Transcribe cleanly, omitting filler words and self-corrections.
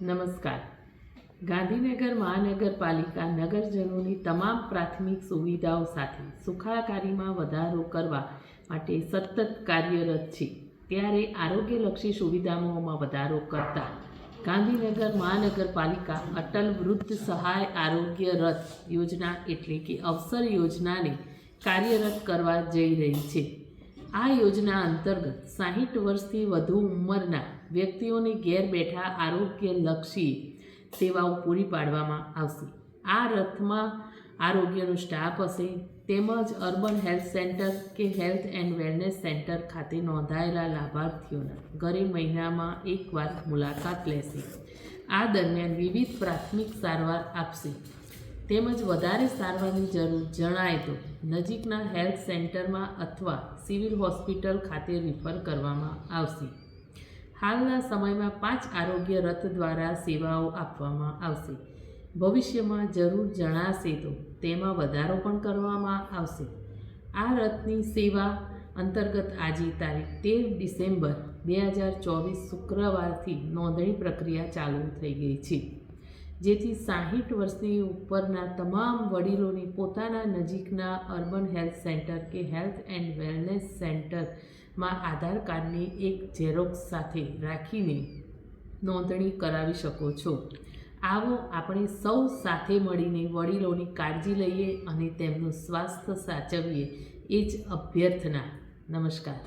નમસ્કાર. ગાંધીનગર મહાનગરપાલિકા નગરજનોની તમામ પ્રાથમિક સુવિધાઓ સાથે સુખાકારીમાં વધારો કરવા માટે સતત કાર્યરત છે. ત્યારે આરોગ્યલક્ષી સુવિધાઓમાં વધારો કરતા ગાંધીનગર મહાનગરપાલિકા અટલ વૃદ્ધ સહાય આરોગ્ય રથ યોજના એટલે કે અવસર યોજનાને કાર્યરત કરવા જઈ રહી છે. આ યોજના અંતર્ગત 60 વર્ષથી વધુ ઉંમરના વ્યક્તિઓને ઘેર બેઠા આરોગ્યલક્ષી સેવાઓ પૂરી પાડવામાં આવશે. આ રથમાં આરોગ્યનો સ્ટાફ હશે તેમજ અર્બન હેલ્થ સેન્ટર કે હેલ્થ એન્ડ વેલનેસ સેન્ટર ખાતે નોંધાયેલા લાભાર્થીઓના ઘરે મહિનામાં એકવાર મુલાકાત લેશે. આ દરમિયાન વિવિધ પ્રાથમિક સારવાર આપશે તેમજ વધારે સારવારની જરૂર જણાય તો નજીકના હેલ્થ સેન્ટરમાં અથવા સિવિલ હોસ્પિટલ ખાતે રિફર કરવામાં આવશે. હાલના સમયમાં 5 આરોગ્ય રથ દ્વારા સેવાઓ આપવામાં આવશે. ભવિષ્યમાં જરૂર જણાશે તો તેમાં વધારો પણ કરવામાં આવશે. આ રથની સેવા અંતર્ગત આજે તારીખ 13 ડિસેમ્બર 2024 શુક્રવારથી નોંધણી પ્રક્રિયા ચાલુ થઈ ગઈ છે, જેથી 60 વર્ષની ઉપરના તમામ વડીલોને પોતાના નજીકના અર્બન હેલ્થ સેન્ટર કે હેલ્થ એન્ડ વેલનેસ સેન્ટરમાં આધાર કાર્ડની એક ઝેરોક્સ સાથે રાખીને નોંધણી કરાવી શકો છો. આવો આપણે સૌ સાથે મળીને વડીલોની કાળજી લઈએ અને તેમનું સ્વાસ્થ્ય સાચવીએ, એ જ અભ્યર્થના. નમસ્કાર.